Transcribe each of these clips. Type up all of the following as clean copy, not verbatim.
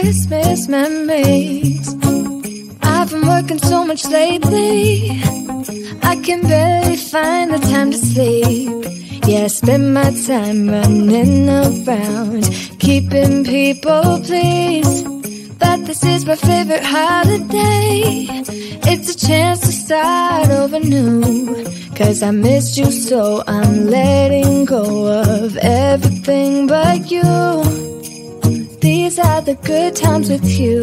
Christmas memories. I've been working so much lately, I can barely find the time to sleep. Yeah, I spend my time running around, keeping people pleased. But this is my favorite holiday. It's a chance to start over new. 'Cause I missed you so I'm letting go of everything but you. These are the good times with you.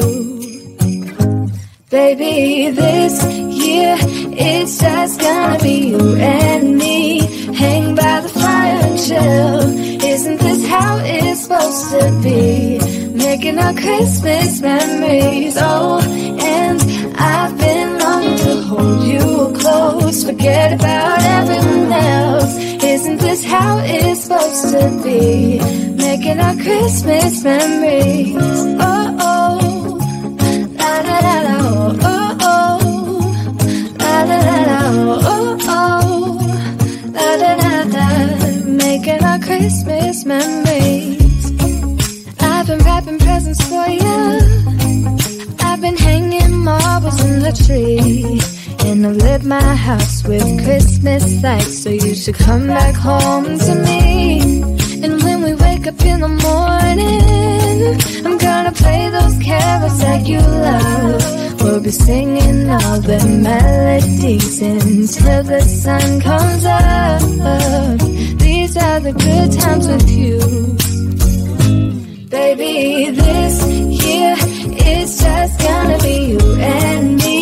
Baby, this year it's just gonna be you and me. Hang by the fire and chill. Isn't this how it's supposed to be? Making our Christmas memories. Oh, and I've been longing to hold you close. Forget about everyone else. Isn't this how it's supposed to be? Making our Christmas memories. Oh, oh, la la la la, oh, oh, la la la la, oh, oh, la la la la. Making our Christmas memories. I've been wrapping presents for you. I've been hanging marbles in the tree. And I've lit my house with Christmas lights. So you should come back home to me. And when we wake up in the morning, I'm gonna play those carols that you love. We'll be singing all the melodies until the sun comes up. These are the good times with you. Baby, this year it's just gonna be you and me.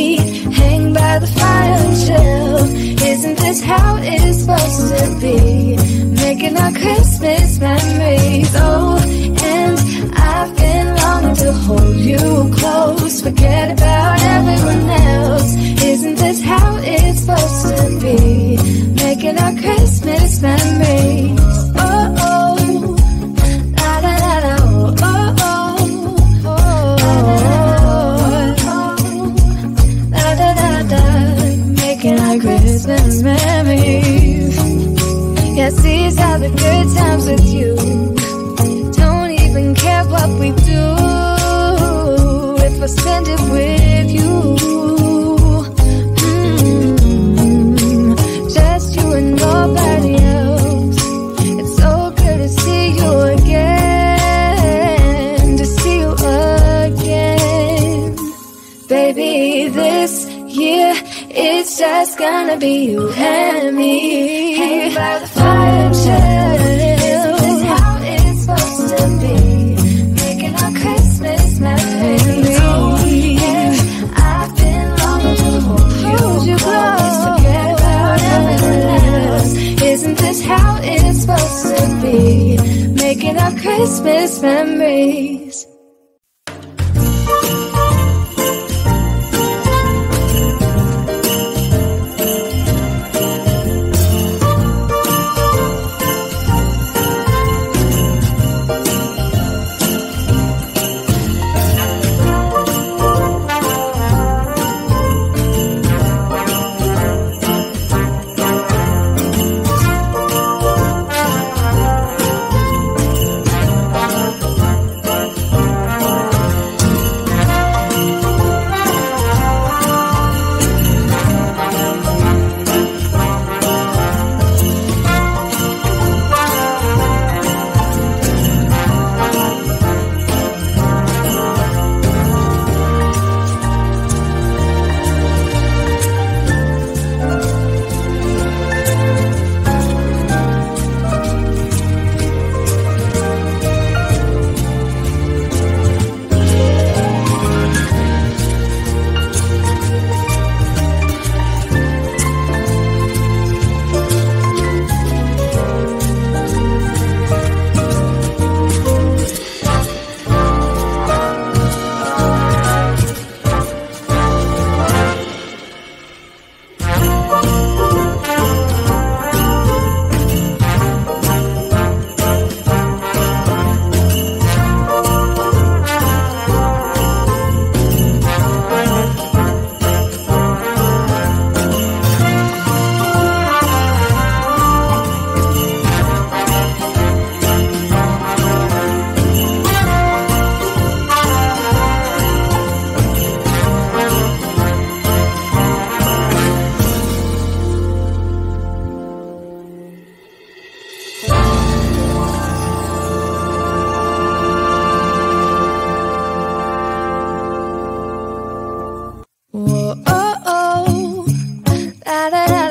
Hang by the fire and chill. Isn't this how it's supposed to be? Making our Christmas memories. Oh, and I've been longing to hold you close. Forget about everyone else. Isn't this how it's supposed to be? Making our Christmas memories. Oh, oh, la la la la, oh, oh, oh, la la la la. Making our Christmas memories. Yes, these are the good times with you. Don't even care what we do if I spend it with you. Just you and nobody else. It's so good to see you again, to see you again. Baby, this year it's just gonna be you and me. Hang by the fire and chill. Isn't this how it's supposed to be? Making our Christmas memories. And I've been longing to hold you close. Forget about everyone else. Isn't this how it's supposed to be? Making our Christmas memories.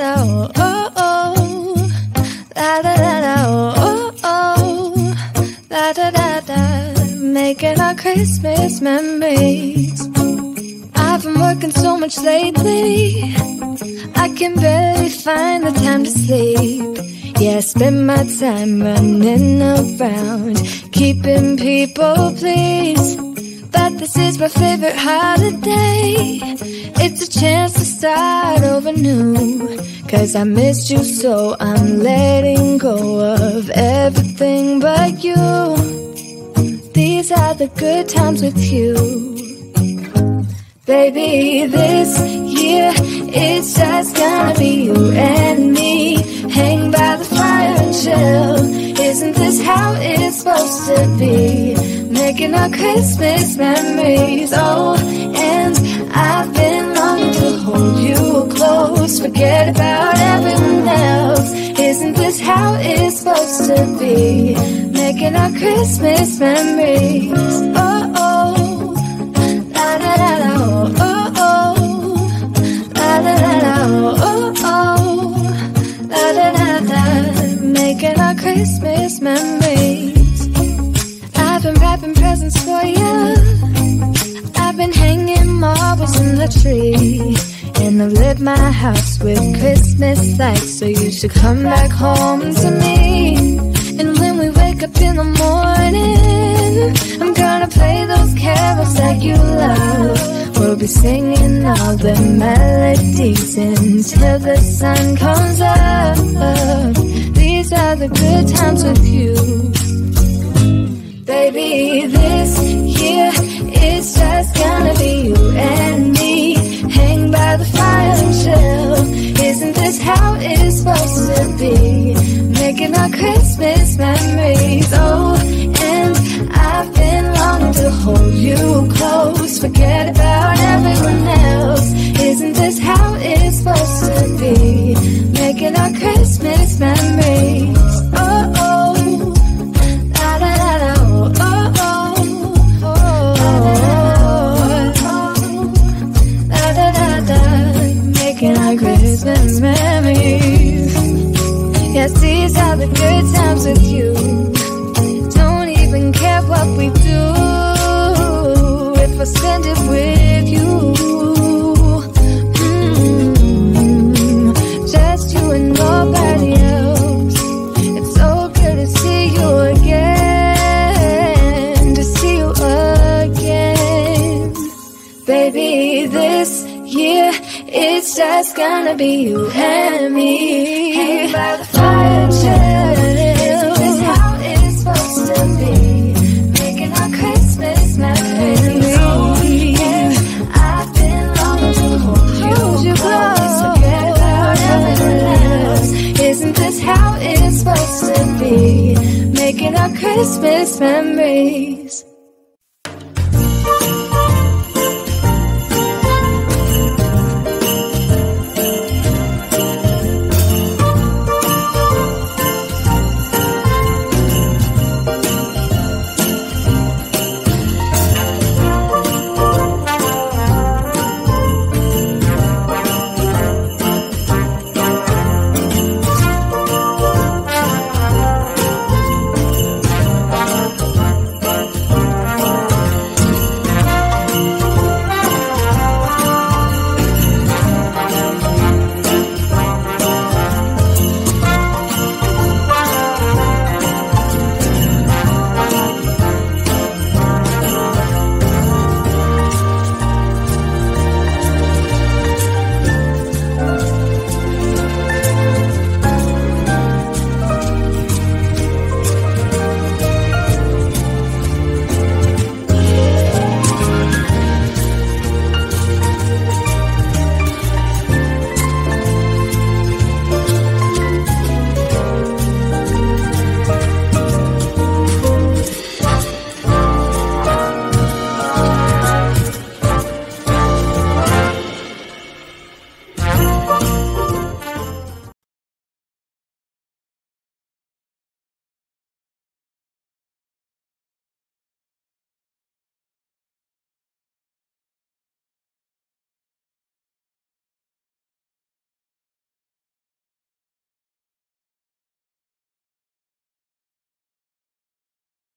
da, oh, oh, oh. La da da da, oh, oh, oh. La da da da. Making our Christmas memories. I've been working so much lately, I can barely find the time to sleep. Yeah, I spend my time running around, keeping people pleased. But this is my favorite holiday. It's a chance to start over new. 'Cause I missed you so I'm letting go of everything but you. These are the good times with you. Baby, this year it's just gonna be you and me. Hang by the fire and chill. Isn't this how it's supposed to be? Making our Christmas memories. Oh, and I've been longing to hold you close. Forget about everyone else. Isn't this how it's supposed to be? Making our Christmas memories. Oh, oh. La da da da, oh, oh, oh. La da da da, oh, oh, oh. La da da da. Making our Christmas memories. I've been wrapping presents for you. I've been hanging marbles in the tree. And I've lit my house with Christmas lights. So you should come back home to me. And when we wake up in the morning, I'm gonna play those carols that you love. We'll be singing all the melodies until the sun comes up. These are the good times with you. Baby, this year it's just gonna be you and me. Hang by the fire and chill. Isn't this how it's supposed to be? Making our Christmas memories. Oh, and I've been longing to hold you close. Forget about everyone else. Isn't this how it's supposed to be? Making our Christmas memories. Oh, oh. La da da da, oh, oh, oh. La da da da. Making our Christmas memories. Yes, these are the good times with you. Don't even care what we do if I spend it with you. Just you and nobody else. It's so good to see you again. To see you again. Baby, this year it's just gonna be you and me. Hang by the fire and chill. Isn't this how it's supposed to be? Making our Christmas memories. Yeah, I've been longing to hold you close. Forget about everyone else. Isn't this how it's supposed to be? Making our Christmas memories.